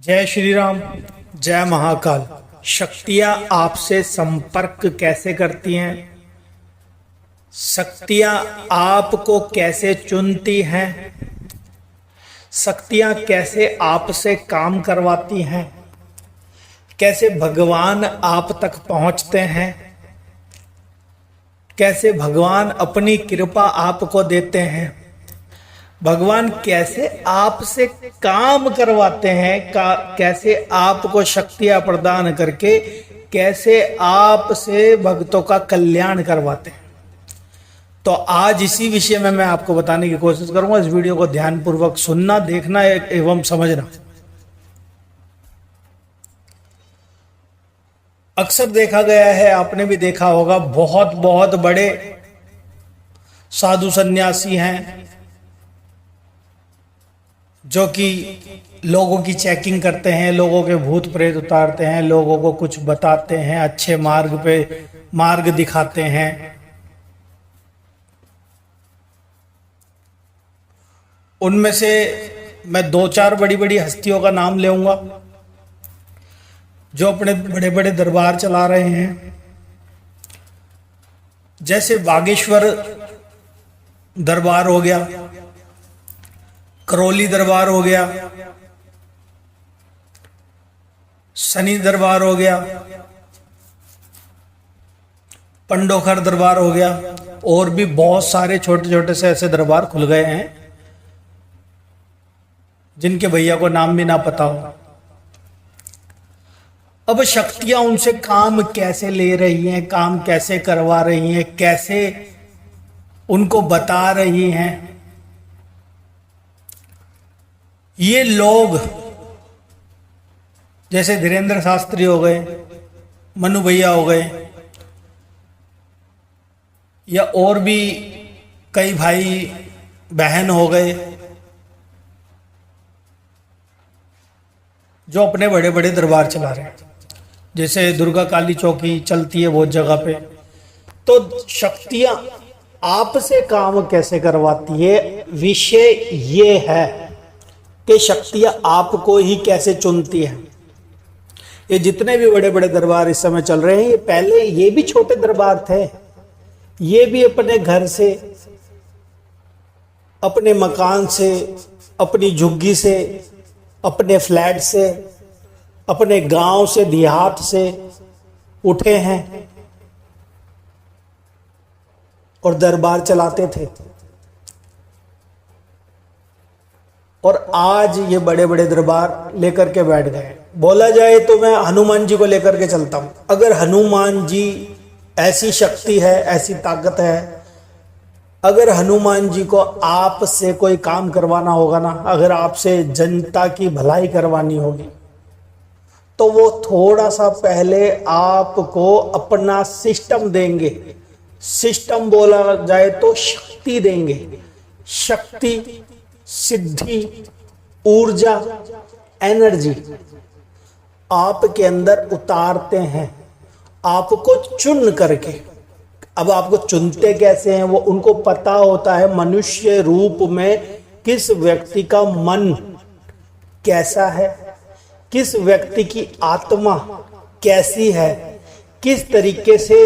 जय श्री राम। जय महाकाल। शक्तियां आपसे संपर्क कैसे करती हैं? शक्तियां आपको कैसे चुनती हैं? शक्तियां कैसे आपसे काम करवाती हैं? कैसे भगवान आप तक पहुंचते हैं? कैसे भगवान अपनी कृपा आपको देते हैं? भगवान कैसे आपसे काम करवाते हैं? कैसे आपको शक्तियां प्रदान करके कैसे आपसे भक्तों का कल्याण करवाते हैं? तो आज इसी विषय में मैं आपको बताने की कोशिश करूंगा। इस वीडियो को ध्यानपूर्वक सुनना, देखना एवं समझना। अक्सर देखा गया है, आपने भी देखा होगा, बहुत बहुत बड़े साधु सन्यासी हैं जो कि लोगों की चेकिंग करते हैं, लोगों के भूत प्रेत उतारते हैं, लोगों को कुछ बताते हैं, अच्छे मार्ग पे मार्ग दिखाते हैं। उनमें से मैं दो चार बड़ी बड़ी हस्तियों का नाम लेऊंगा जो अपने बड़े बड़े दरबार चला रहे हैं। जैसे बागेश्वर दरबार हो गया, करौली दरबार हो गया, शनि दरबार हो गया, पंडोखर दरबार हो गया, और भी बहुत सारे छोटे छोटे से ऐसे दरबार खुल गए हैं जिनके भैया को नाम भी ना पता हो। अब शक्तियां उनसे काम कैसे ले रही हैं, काम कैसे करवा रही हैं, कैसे उनको बता रही हैं? ये लोग जैसे धीरेन्द्र शास्त्री हो गए, मनु भैया हो गए, या और भी कई भाई बहन हो गए जो अपने बड़े बड़े दरबार चला रहे हैं। जैसे दुर्गा काली चौकी चलती है बहुत जगह पे। तो शक्तियां आपसे काम कैसे करवाती है, विषय ये है कि शक्तियां आपको ही कैसे चुनती है। ये जितने भी बड़े बड़े दरबार इस समय चल रहे हैं, ये पहले ये भी छोटे दरबार थे। ये भी अपने घर से, अपने मकान से, अपनी झुग्गी से, अपने फ्लैट से, अपने गांव से, देहात से उठे हैं और दरबार चलाते थे। और आज ये बड़े बड़े दरबार लेकर के बैठ गए। बोला जाए तो मैं हनुमान जी को लेकर के चलता हूं। अगर हनुमान जी ऐसी शक्ति है, ऐसी ताकत है, अगर हनुमान जी को आपसे कोई काम करवाना होगा ना, अगर आपसे जनता की भलाई करवानी होगी, तो वो थोड़ा सा पहले आपको अपना सिस्टम देंगे। सिस्टम बोला जाए तो शक्ति देंगे। शक्ति, सिद्धि, ऊर्जा, एनर्जी आपके अंदर उतारते हैं, आपको चुन करके। अब आपको चुनते कैसे हैं, वो उनको पता होता है मनुष्य रूप में किस व्यक्ति का मन कैसा है, किस व्यक्ति की आत्मा कैसी है, किस तरीके से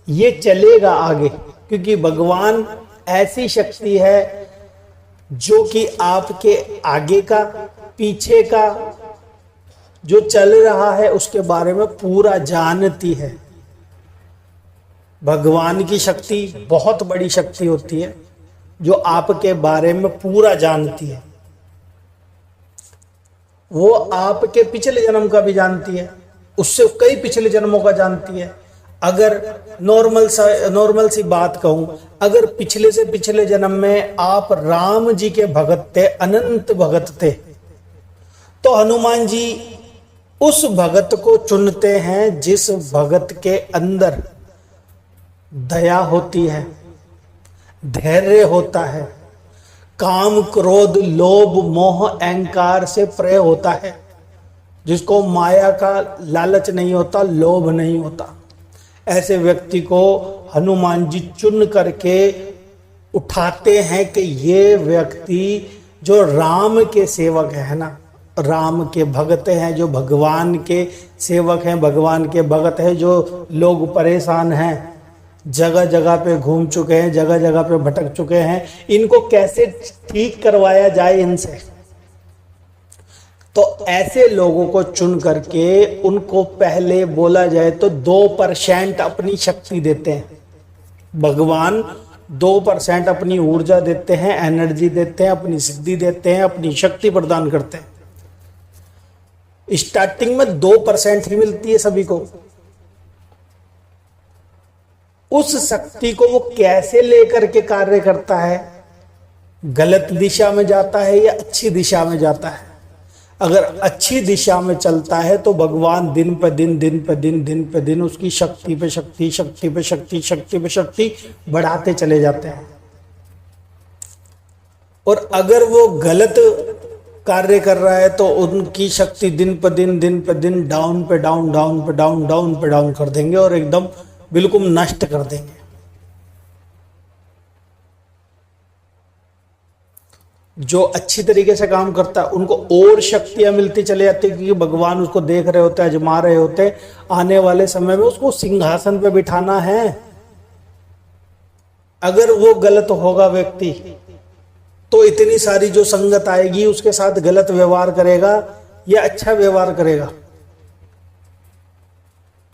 ये चलेगा आगे। क्योंकि भगवान ऐसी शक्ति है जो कि आपके आगे का, पीछे का जो चल रहा है उसके बारे में पूरा जानती है। भगवान की शक्ति बहुत बड़ी शक्ति होती है जो आपके बारे में पूरा जानती है। वो आपके पिछले जन्म का भी जानती है, उससे कई पिछले जन्मों का जानती है। अगर नॉर्मल सी बात कहूं, अगर पिछले से पिछले जन्म में आप राम जी के भगत थे, अनंत भगत थे, तो हनुमान जी उस भगत को चुनते हैं जिस भगत के अंदर दया होती है, धैर्य होता है, काम, क्रोध, लोभ, मोह, अहंकार से परे होता है, जिसको माया का लालच नहीं होता, लोभ नहीं होता। ऐसे व्यक्ति को हनुमान जी चुन करके उठाते हैं कि ये व्यक्ति जो राम के सेवक है ना, राम के भगत हैं, जो भगवान के सेवक हैं, भगवान के भगत हैं, जो लोग परेशान हैं, जगह जगह पे घूम चुके हैं, जगह जगह पे भटक चुके हैं, इनको कैसे ठीक करवाया जाए इनसे। तो ऐसे लोगों को चुन करके उनको पहले बोला जाए तो 2% अपनी शक्ति देते हैं। भगवान 2% अपनी ऊर्जा देते हैं, एनर्जी देते हैं, अपनी सिद्धि देते हैं, अपनी शक्ति प्रदान करते हैं। स्टार्टिंग में 2% ही मिलती है सभी को। उस शक्ति को वो कैसे लेकर के कार्य करता है, गलत दिशा में जाता है या अच्छी दिशा में जाता है। अगर अच्छी दिशा में चलता है तो भगवान दिन पे दिन उसकी शक्ति पे शक्ति बढ़ाते चले जाते हैं। और अगर वो गलत कार्य कर रहा है तो उनकी शक्ति दिन पे दिन डाउन कर देंगे और एकदम बिल्कुल नष्ट कर देंगे। जो अच्छी तरीके से काम करता है उनको और शक्तियां मिलती चले जाती है, क्योंकि भगवान उसको देख रहे होते हैं, आजमा रहे होते हैं, आने वाले समय में उसको सिंहासन पे बिठाना है। अगर वो गलत होगा व्यक्ति तो इतनी सारी जो संगत आएगी उसके साथ गलत व्यवहार करेगा या अच्छा व्यवहार करेगा।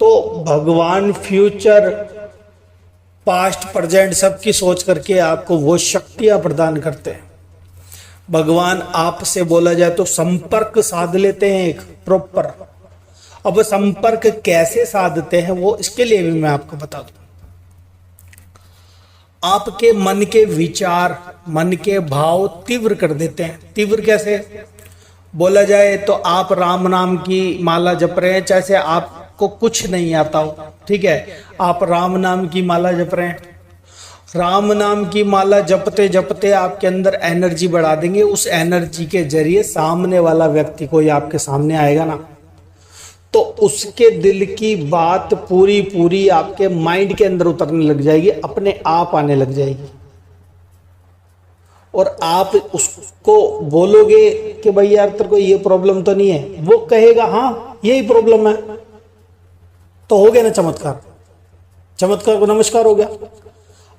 तो भगवान फ्यूचर, पास्ट, प्रेजेंट सबकी सोच करके आपको वो शक्तियां प्रदान करते हैं। भगवान आपसे बोला जाए तो संपर्क साध लेते हैं एक प्रॉपर। अब संपर्क कैसे साधते हैं वो इसके लिए भी मैं आपको बता दूं। आपके मन के विचार, मन के भाव तीव्र कर देते हैं। तीव्र कैसे बोला जाए तो आप राम नाम की माला जप रहे हैं, जैसे आपको कुछ नहीं आता हो, ठीक है, आप राम नाम की माला जप रहे हैं। राम नाम की माला जपते जपते आपके अंदर एनर्जी बढ़ा देंगे। उस एनर्जी के जरिए सामने वाला व्यक्ति कोई आपके सामने आएगा ना, तो उसके दिल की बात पूरी आपके माइंड के अंदर उतरने लग जाएगी, अपने आप आने लग जाएगी। और आप उसको बोलोगे कि भाई यार तेरे को ये प्रॉब्लम तो नहीं है, वो कहेगा हाँ यही प्रॉब्लम है, तो हो गया ना चमत्कार। चमत्कार को नमस्कार हो गया।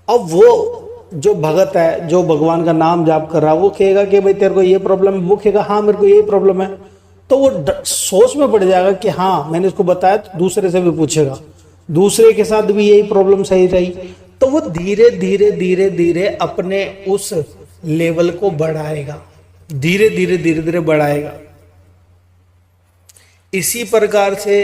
अब वो जो भगत है, जो भगवान का नाम जाप कर रहा है, वो कहेगा कि भाई तेरे को ये प्रॉब्लम है, वो कहेगा हाँ मेरे को यही प्रॉब्लम है, तो वो सोच में पड़ जाएगा कि हाँ मैंने इसको बताया, तो दूसरे से भी पूछेगा, दूसरे के साथ भी यही प्रॉब्लम सही रही, तो वो धीरे धीरे अपने उस लेवल को बढ़ाएगा, धीरे धीरे बढ़ाएगा। इसी प्रकार से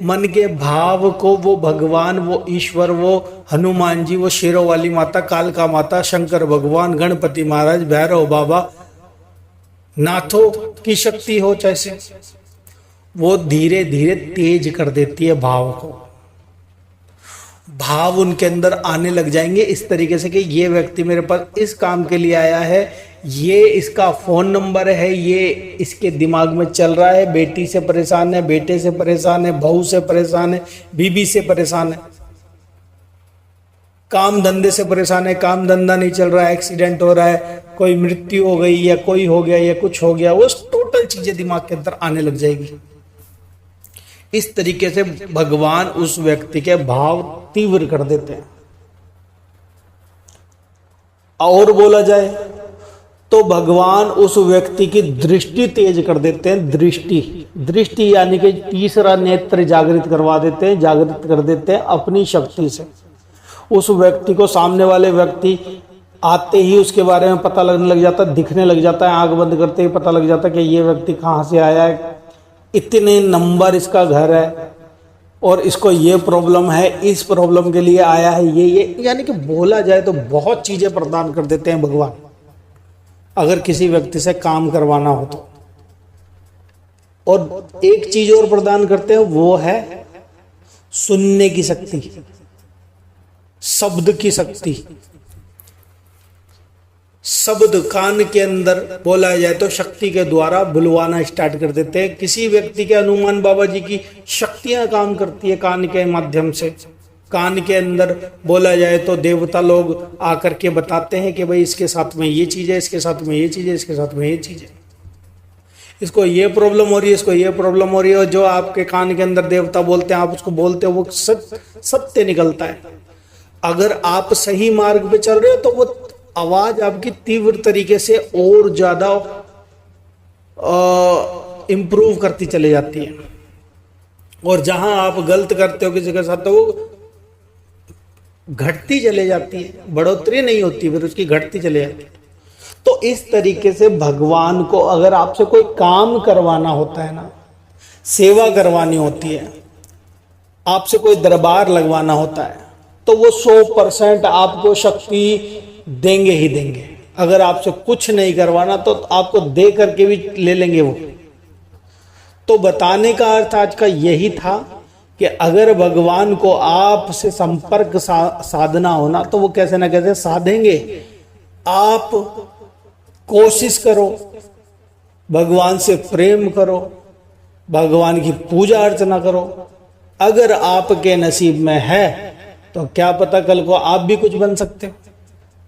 मन के भाव को वो भगवान, वो ईश्वर, वो हनुमान जी, वो शेरों वाली माता, कालका माता, शंकर भगवान, गणपति महाराज, भैरव बाबा, नाथों की शक्ति हो जैसे, वो धीरे धीरे तेज कर देती है भाव को। भाव उनके अंदर आने लग जाएंगे इस तरीके से कि ये व्यक्ति मेरे पास इस काम के लिए आया है, ये इसका फोन नंबर है, ये इसके दिमाग में चल रहा है, बेटी से परेशान है, बेटे से परेशान है, बहू से परेशान है, बीबी से परेशान है, काम धंधे से परेशान है, काम धंधा नहीं चल रहा है, एक्सीडेंट हो रहा है, कोई मृत्यु हो गई या कोई हो गया या कुछ हो गया, वो टोटल चीजें दिमाग के अंदर आने लग जाएगी। इस तरीके से भगवान उस व्यक्ति के भाव तीव्र कर देते हैं। और बोला जाए तो भगवान उस व्यक्ति की दृष्टि तेज कर देते हैं। दृष्टि यानी कि तीसरा नेत्र जागृत करवा देते हैं, जागृत कर देते हैं अपनी शक्ति से। उस व्यक्ति को, सामने वाले व्यक्ति आते ही उसके बारे में पता लगने लग जाता है, दिखने लग जाता है, आंख बंद करते ही पता लग जाता है कि ये व्यक्ति कहाँ से आया है, इतने नंबर इसका घर है और इसको ये प्रॉब्लम है, इस प्रॉब्लम के लिए आया है, ये यानी कि बोला जाए तो बहुत चीजें प्रदान कर देते हैं भगवान, अगर किसी व्यक्ति से काम करवाना हो तो। और एक चीज और प्रदान करते हैं, वो है सुनने की शक्ति, शब्द की शक्ति। शब्द कान के अंदर बोला जाए तो शक्ति के द्वारा बुलवाना स्टार्ट कर देते हैं। किसी व्यक्ति के, हनुमान बाबा जी की शक्तियां काम करती है कान के माध्यम से। कान के अंदर बोला जाए तो देवता लोग आकर के बताते हैं कि भाई इसके साथ में ये चीज है, इसके साथ में ये चीज है, इसके साथ में ये चीज है। इसको ये प्रॉब्लम हो रही है, इसको ये प्रॉब्लम हो रही है, और जो आपके कान के अंदर देवता बोलते हैं आप उसको बोलते हो, वो सत्य निकलता है। अगर आप सही मार्ग पे चल रहे हो तो वो आवाज आपकी तीव्र तरीके से और ज्यादा इंप्रूव करती चली जाती है, और जहां आप गलत करते हो किसी के साथ तो वो घटती चले जाती है, बढ़ोतरी नहीं होती, फिर उसकी घटती चले जाती है। तो इस तरीके से भगवान को अगर आपसे कोई काम करवाना होता है ना, सेवा करवानी होती है, आपसे कोई दरबार लगवाना होता है, तो वो 100% आपको शक्ति देंगे ही देंगे। अगर आपसे कुछ नहीं करवाना तो आपको दे करके भी ले लेंगे वो। तो बताने का अर्थ आज का यही था कि अगर भगवान को आपसे संपर्क साधना होना तो वो कैसे ना कैसे साधेंगे। आप कोशिश करो, भगवान से प्रेम करो, भगवान की पूजा अर्चना करो। अगर आपके नसीब में है तो क्या पता कल को आप भी कुछ बन सकते हो।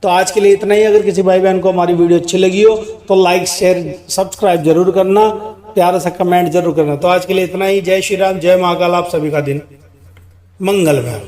तो आज के लिए इतना ही। अगर किसी भाई बहन को हमारी वीडियो अच्छी लगी हो तो लाइक शेयर सब्सक्राइब जरूर करना, प्यारा सा कमेंट जरूर करना। तो आज के लिए इतना ही। जय श्री राम, जय महाकाल। आप सभी का दिन मंगलमय।